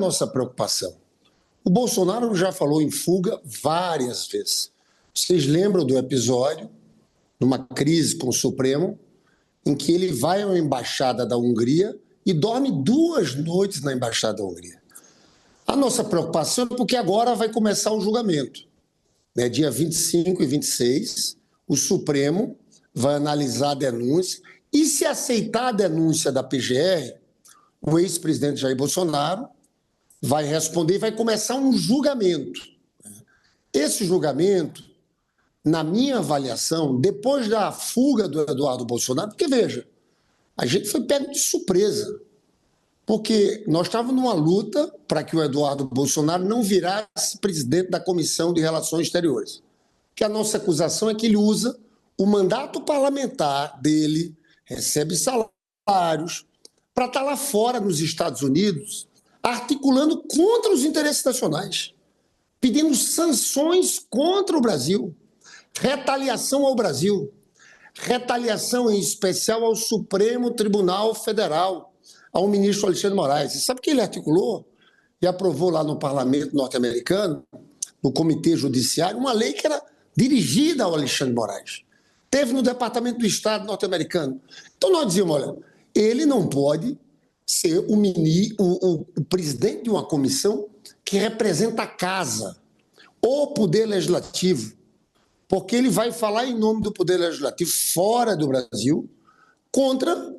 nossa preocupação? O Bolsonaro já falou em fuga várias vezes. Vocês lembram do episódio, numa crise com o Supremo, em que ele vai à embaixada da Hungria e dorme 2 noites na embaixada da Hungria. A nossa preocupação é porque agora vai começar o julgamento. Né? Dia 25 e 26, o Supremo vai analisar a denúncia e, se aceitar a denúncia da PGR, o ex-presidente Jair Bolsonaro vai responder e vai começar um julgamento. Esse julgamento, na minha avaliação, depois da fuga do Eduardo Bolsonaro, porque, veja, a gente foi pego de surpresa, porque nós estávamos numa luta para que o Eduardo Bolsonaro não virasse presidente da Comissão de Relações Exteriores. Que a nossa acusação é que ele usa o mandato parlamentar dele, recebe salários, para estar lá fora, nos Estados Unidos, articulando contra os interesses nacionais, pedindo sanções contra o Brasil, retaliação ao Brasil, retaliação em especial ao Supremo Tribunal Federal, ao ministro Alexandre de Moraes. E sabe o que ele articulou e aprovou lá no parlamento norte-americano, no Comitê Judiciário, uma lei que era dirigida ao Alexandre de Moraes. Teve no Departamento do Estado norte-americano. Então nós dizíamos, olha, ele não pode ser o presidente de uma comissão que representa a casa, ou o Poder Legislativo, porque ele vai falar em nome do Poder Legislativo fora do Brasil contra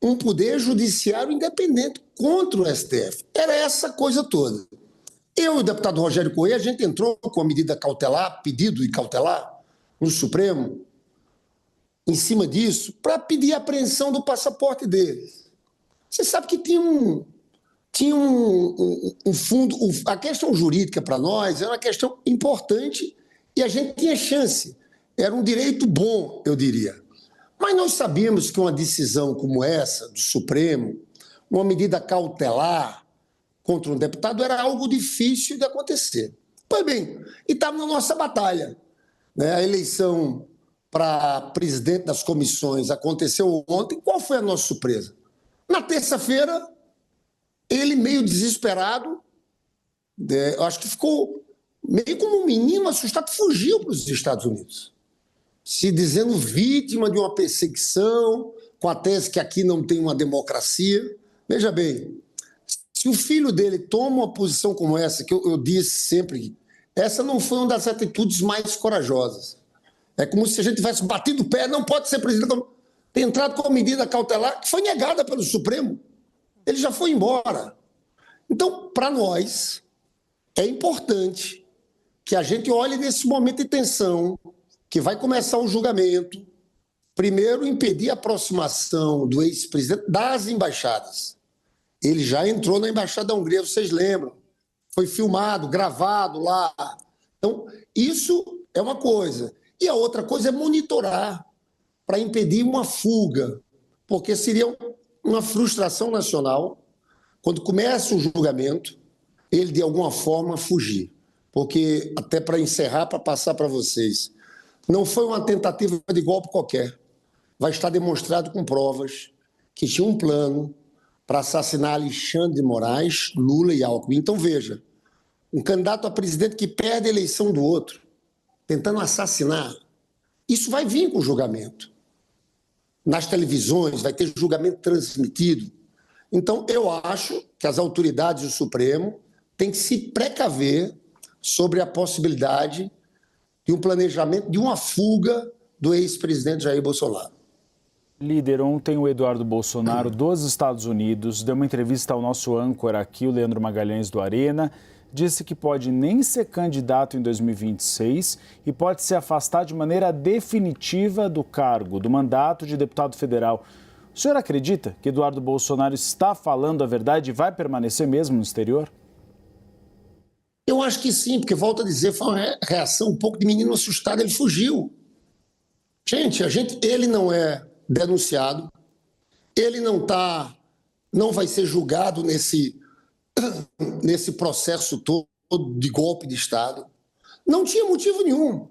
um Poder Judiciário independente, contra o STF. Era essa coisa toda. Eu e o deputado Rogério Correia, a gente entrou com a medida cautelar, pedido de cautelar, no Supremo, em cima disso, para pedir a apreensão do passaporte dele. Você sabe que tinha um fundo, a questão jurídica para nós era uma questão importante e a gente tinha chance. Era um direito bom, eu diria. Mas nós sabíamos que uma decisão como essa, do Supremo, uma medida cautelar contra um deputado, era algo difícil de acontecer. Pois bem, e estava na nossa batalha. Né? A eleição para presidente das comissões aconteceu ontem. Qual foi a nossa surpresa? Na terça-feira, ele meio desesperado, eu acho que ficou meio como um menino assustado, fugiu para os Estados Unidos, se dizendo vítima de uma perseguição, com a tese que aqui não tem uma democracia. Veja bem, se o filho dele toma uma posição como essa, que eu disse sempre, essa não foi uma das atitudes mais corajosas. É como se a gente tivesse batido o pé, não pode ser presidente, tem entrado com a medida cautelar que foi negada pelo Supremo. Ele já foi embora. Então, para nós, é importante que a gente olhe nesse momento de tensão, que vai começar o julgamento, primeiro impedir a aproximação do ex-presidente das embaixadas. Ele já entrou na embaixada da Hungria, vocês lembram? Foi filmado, gravado lá. Então, isso é uma coisa. E a outra coisa é monitorar, para impedir uma fuga, porque seria uma frustração nacional quando começa o julgamento, ele de alguma forma fugir. Porque, até para encerrar, para passar para vocês, não foi uma tentativa de golpe qualquer. Vai estar demonstrado com provas que tinha um plano para assassinar Alexandre de Moraes, Lula e Alckmin. Então, veja, um candidato a presidente que perde a eleição do outro, tentando assassinar, isso vai vir com o julgamento. Nas televisões, vai ter julgamento transmitido. Então, eu acho que as autoridades do Supremo têm que se precaver sobre a possibilidade de um planejamento de uma fuga do ex-presidente Jair Bolsonaro. Líder, ontem o Eduardo Bolsonaro, dos Estados Unidos, deu uma entrevista ao nosso âncora aqui, o Leandro Magalhães, do Arena, disse que pode nem ser candidato em 2026 e pode se afastar de maneira definitiva do cargo, do mandato de deputado federal. O senhor acredita que Eduardo Bolsonaro está falando a verdade e vai permanecer mesmo no exterior? Eu acho que sim, porque, volto a dizer, foi uma reação um pouco de menino assustado, ele fugiu. Gente, ele não é denunciado, ele não vai ser julgado nesse processo todo de golpe de Estado. Não tinha motivo nenhum.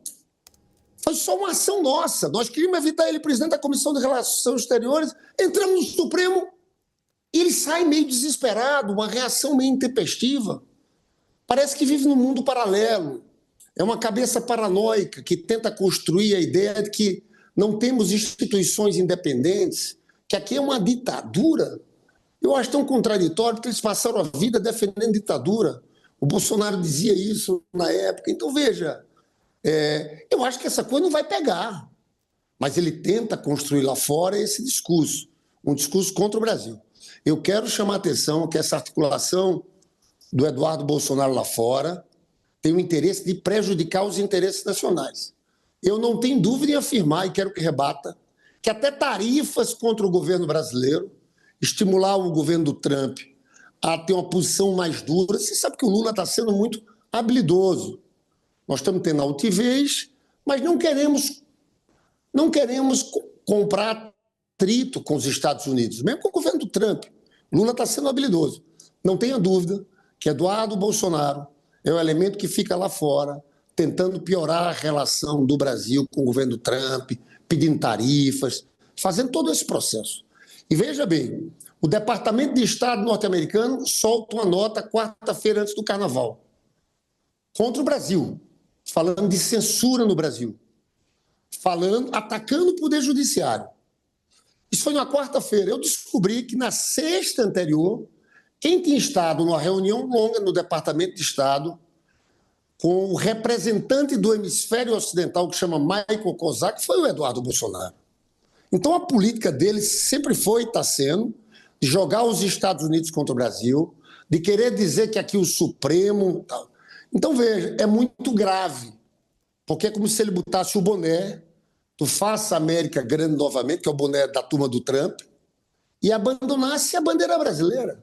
Foi só uma ação nossa. Nós queríamos evitar ele presidente da Comissão de Relações Exteriores, entramos no Supremo, ele sai meio desesperado, uma reação meio intempestiva. Parece que vive num mundo paralelo. É uma cabeça paranoica que tenta construir a ideia de que não temos instituições independentes, que aqui é uma ditadura. Eu acho tão contraditório, porque eles passaram a vida defendendo ditadura. O Bolsonaro dizia isso na época. Então, veja, eu acho que essa coisa não vai pegar. Mas ele tenta construir lá fora esse discurso, um discurso contra o Brasil. Eu quero chamar a atenção que essa articulação do Eduardo Bolsonaro lá fora tem o interesse de prejudicar os interesses nacionais. Eu não tenho dúvida em afirmar, e quero que rebata, que até tarifas contra o governo brasileiro, estimular o governo do Trump a ter uma posição mais dura. Você sabe que o Lula está sendo muito habilidoso. Nós estamos tendo altivez, mas não queremos comprar atrito com os Estados Unidos, mesmo com o governo do Trump. Lula está sendo habilidoso. Não tenha dúvida que Eduardo Bolsonaro é o elemento que fica lá fora, tentando piorar a relação do Brasil com o governo do Trump, pedindo tarifas, fazendo todo esse processo. E veja bem, o Departamento de Estado norte-americano solta uma nota quarta-feira antes do Carnaval contra o Brasil, falando de censura no Brasil, atacando o Poder Judiciário. Isso foi na quarta-feira. Eu descobri que na sexta anterior, quem tinha estado numa reunião longa no Departamento de Estado com o representante do hemisfério ocidental, que chama Michael Kozak, foi o Eduardo Bolsonaro. Então a política dele sempre foi e está sendo de jogar os Estados Unidos contra o Brasil, de querer dizer que aqui o Supremo... Tal. Então, veja, é muito grave, porque é como se ele botasse o boné do Faça América Grande novamente, que é o boné da turma do Trump, e abandonasse a bandeira brasileira.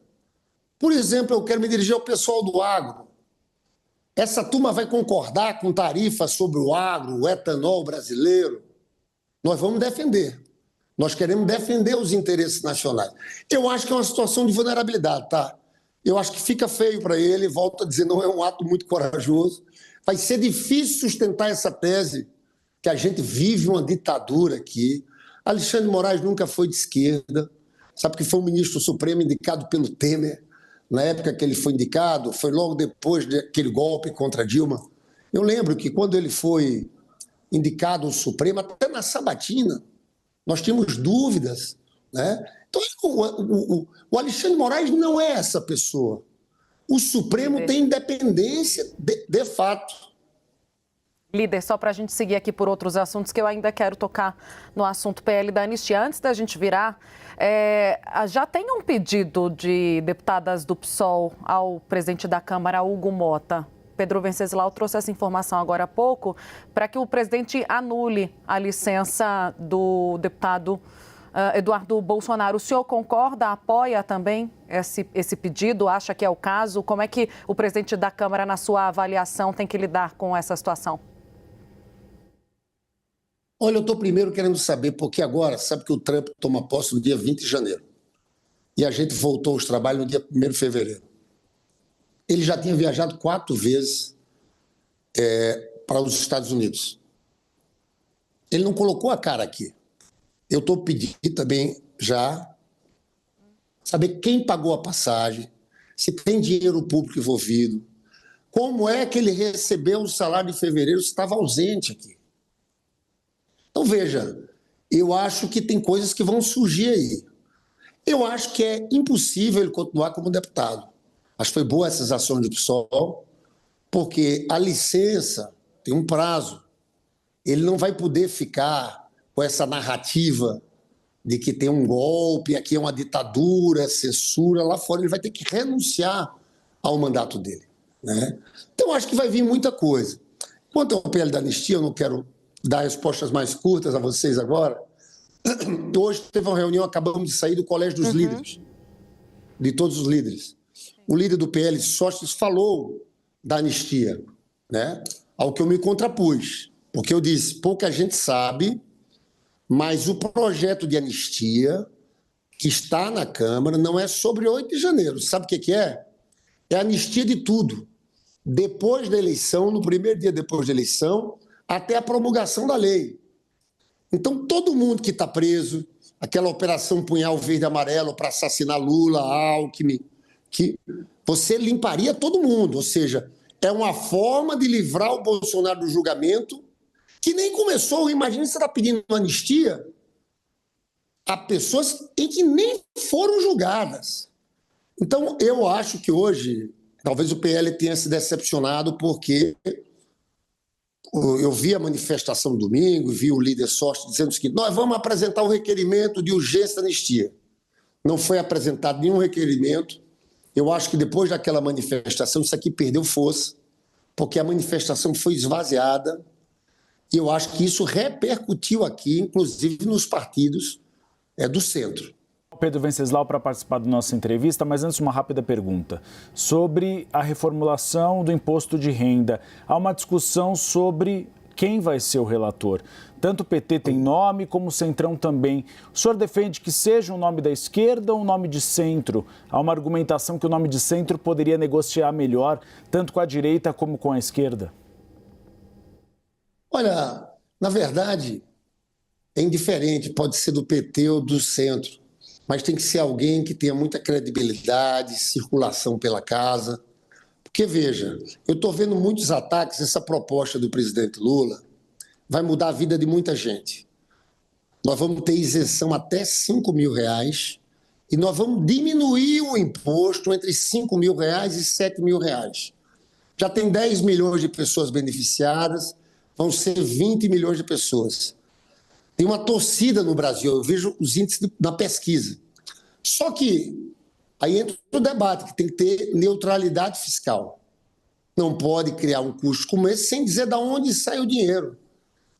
Por exemplo, eu quero me dirigir ao pessoal do agro. Essa turma vai concordar com tarifas sobre o agro, o etanol brasileiro? Nós vamos defender. Nós queremos defender os interesses nacionais. Eu acho que é uma situação de vulnerabilidade, tá? Eu acho que fica feio para ele, volto a dizer, não é um ato muito corajoso. Vai ser difícil sustentar essa tese que a gente vive uma ditadura aqui. Alexandre de Moraes nunca foi de esquerda, sabe que foi um ministro supremo indicado pelo Temer. Na época que ele foi indicado, foi logo depois daquele golpe contra Dilma. Eu lembro que quando ele foi indicado ao Supremo, até na sabatina, nós tínhamos dúvidas, né? Então, o Alexandre de Moraes não é essa pessoa. O Supremo tem independência de fato. Líder, só para a gente seguir aqui por outros assuntos, que eu ainda quero tocar no assunto PL da anistia. Antes da gente virar, já tem um pedido de deputadas do PSOL ao presidente da Câmara, Hugo Mota. Pedro Venceslau trouxe essa informação agora há pouco, para que o presidente anule a licença do deputado Eduardo Bolsonaro. O senhor concorda, apoia também esse pedido, acha que é o caso? Como é que o presidente da Câmara, na sua avaliação, tem que lidar com essa situação? Olha, eu estou primeiro querendo saber, porque agora, sabe que o Trump toma posse no dia 20 de janeiro. E a gente voltou aos trabalhos no dia 1º de fevereiro. Ele já tinha viajado 4 vezes para os Estados Unidos. Ele não colocou a cara aqui. Eu estou pedindo também já saber quem pagou a passagem, se tem dinheiro público envolvido, como é que ele recebeu o salário de fevereiro se estava ausente aqui. Então, veja, eu acho que tem coisas que vão surgir aí. Eu acho que é impossível ele continuar como deputado. Acho que foi boa essas ações do PSOL, porque a licença tem um prazo. Ele não vai poder ficar com essa narrativa de que tem um golpe, aqui é uma ditadura, censura. Lá fora ele vai ter que renunciar ao mandato dele, né? Então, acho que vai vir muita coisa. Quanto ao PL da anistia, eu não quero dar respostas mais curtas a vocês agora. Hoje teve uma reunião, acabamos de sair do Colégio dos Líderes, de todos os líderes. O líder do PL, Sócrates, falou da anistia, né? Ao que eu me contrapus, porque eu disse, pouca gente sabe, mas o projeto de anistia que está na Câmara não é sobre 8 de janeiro. Sabe o que é? É anistia de tudo. Depois da eleição, no primeiro dia depois da eleição, até a promulgação da lei. Então, todo mundo que está preso, aquela operação Punhal Verde e Amarelo para assassinar Lula, Alckmin, que você limparia todo mundo, ou seja, é uma forma de livrar o Bolsonaro do julgamento que nem começou. Imagina você está pedindo anistia a pessoas em que nem foram julgadas. Então, eu acho que hoje, talvez o PL tenha se decepcionado, porque eu vi a manifestação no domingo, vi o líder Sorte dizendo o seguinte: nós vamos apresentar o requerimento de urgência da anistia. Não foi apresentado nenhum requerimento. Eu acho que depois daquela manifestação, isso aqui perdeu força, porque a manifestação foi esvaziada, e eu acho que isso repercutiu aqui, inclusive nos partidos do centro. Pedro Venceslau para participar da nossa entrevista, mas antes uma rápida pergunta. Sobre a reformulação do imposto de renda, há uma discussão sobre quem vai ser o relator. Tanto o PT tem nome, como o Centrão também. O senhor defende que seja um nome da esquerda ou um nome de centro? Há uma argumentação que o nome de centro poderia negociar melhor, tanto com a direita como com a esquerda. Olha, na verdade, é indiferente, pode ser do PT ou do centro, mas tem que ser alguém que tenha muita credibilidade, circulação pela casa. Porque, veja, eu estou vendo muitos ataques, essa proposta do presidente Lula vai mudar a vida de muita gente. Nós vamos ter isenção até R$5 mil e nós vamos diminuir o imposto entre R$5 mil e R$7 mil. Já tem 10 milhões de pessoas beneficiadas, vão ser 20 milhões de pessoas. Tem uma torcida no Brasil, eu vejo os índices na pesquisa. Só que aí entra o debate, que tem que ter neutralidade fiscal. Não pode criar um custo como esse sem dizer de onde sai o dinheiro.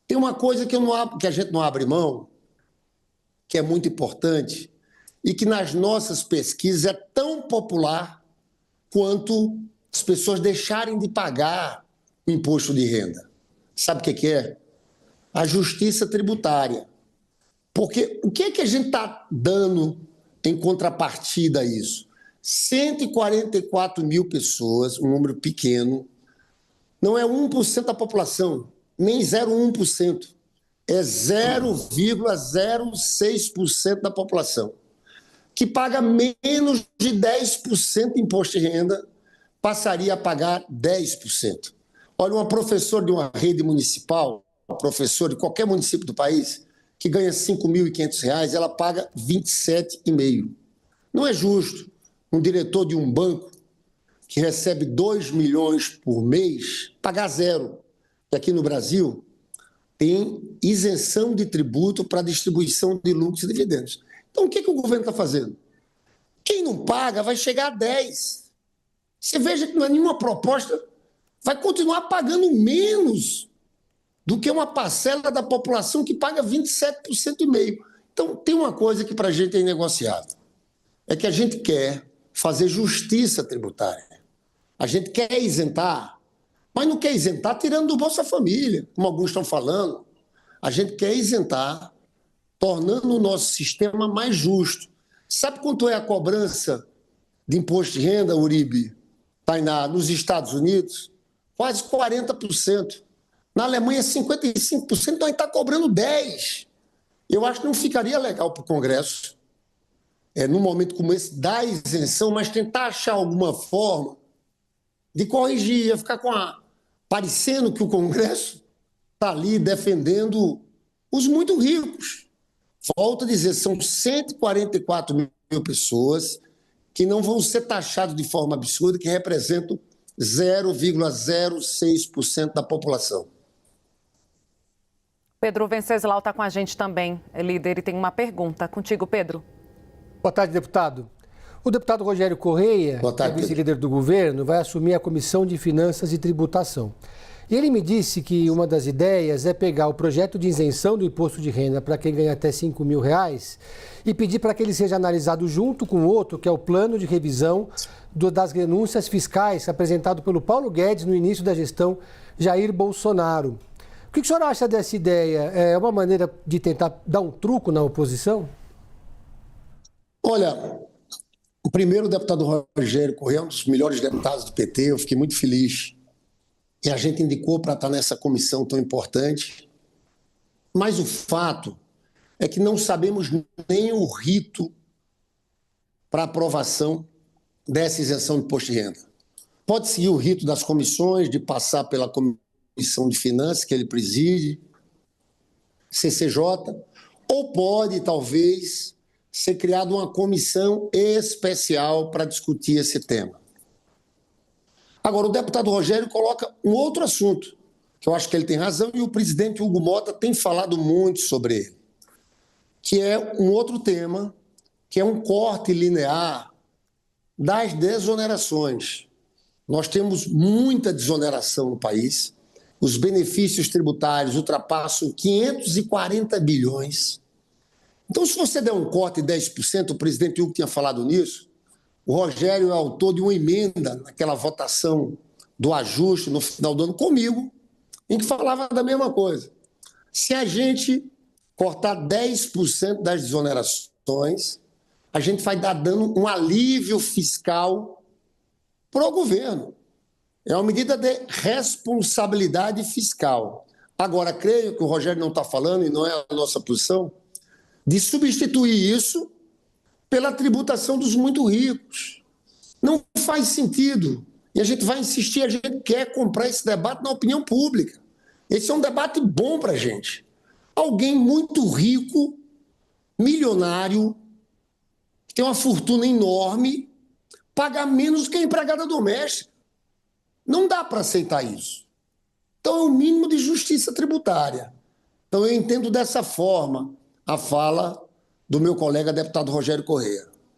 Tem uma coisa que a gente não abre mão, que é muito importante, e que nas nossas pesquisas é tão popular quanto as pessoas deixarem de pagar o imposto de renda. Sabe o que é? A justiça tributária. Porque o que é que a gente está dando em contrapartida a isso? 144 mil pessoas, um número pequeno, não é 1% da população, nem 0,1%, é 0,06% da população, que paga menos de 10% de imposto de renda, passaria a pagar 10%. Olha, uma professora de uma rede municipal, professor de qualquer município do país, que ganha R$ 5.500, ela paga 27,5%. Não é justo um diretor de um banco que recebe 2 milhões por mês pagar zero. E aqui no Brasil tem isenção de tributo para distribuição de lucros e dividendos. Então o que o governo está fazendo? Quem não paga vai chegar a 10%. Você veja que não é nenhuma proposta, vai continuar pagando menos do que uma parcela da população que paga 27,5%. Então, tem uma coisa que para a gente é inegociável. É que a gente quer fazer justiça tributária. A gente quer isentar, mas não quer isentar tirando do Bolsa Família, como alguns estão falando. A gente quer isentar, tornando o nosso sistema mais justo. Sabe quanto é a cobrança de imposto de renda, Uribe, Tainá, nos Estados Unidos? Quase 40%. Na Alemanha, 55%, então a gente está cobrando 10%. Eu acho que não ficaria legal para o Congresso, num momento como esse, dar isenção, mas tentar achar alguma forma de corrigir, ficar parecendo que o Congresso está ali defendendo os muito ricos. Volto a dizer, são 144 mil pessoas que não vão ser taxados de forma absurda, que representam 0,06% da população. Pedro Venceslau está com a gente também, é líder, e tem uma pergunta. Contigo, Pedro. Boa tarde, deputado. O deputado Rogério Correia, que é vice-líder do governo, vai assumir a Comissão de Finanças e Tributação. E ele me disse que uma das ideias é pegar o projeto de isenção do imposto de renda para quem ganha até R$5 mil e pedir para que ele seja analisado junto com outro, que é o plano de revisão das renúncias fiscais apresentado pelo Paulo Guedes no início da gestão Jair Bolsonaro. O que o senhor acha dessa ideia? É uma maneira de tentar dar um truco na oposição? Olha, o primeiro deputado Rogério Correia é um dos melhores deputados do PT, eu fiquei muito feliz. E a gente indicou para estar nessa comissão tão importante. Mas o fato é que não sabemos nem o rito para aprovação dessa isenção de imposto de renda. Pode seguir o rito das comissões, de passar pela Comissão de Finanças, que ele preside, CCJ, ou pode, talvez, ser criada uma comissão especial para discutir esse tema. Agora, o deputado Rogério coloca um outro assunto, que eu acho que ele tem razão, e o presidente Hugo Mota tem falado muito sobre ele, que é um outro tema, que é um corte linear das desonerações. Nós temos muita desoneração no país, os benefícios tributários ultrapassam 540 bilhões. Então, se você der um corte de 10%, o presidente Hugo tinha falado nisso, o Rogério é autor de uma emenda naquela votação do ajuste no final do ano comigo, em que falava da mesma coisa. Se a gente cortar 10% das desonerações, a gente vai dar dando um alívio fiscal para o governo. É uma medida de responsabilidade fiscal. Agora, creio que o Rogério não está falando, e não é a nossa posição, de substituir isso pela tributação dos muito ricos. Não faz sentido. E a gente vai insistir, a gente quer comprar esse debate na opinião pública. Esse é um debate bom para a gente. Alguém muito rico, milionário, que tem uma fortuna enorme, pagar menos do que a empregada doméstica. Não dá para aceitar isso. Então é o mínimo de justiça tributária. Então eu entendo dessa forma a fala do meu colega deputado Rogério Correia.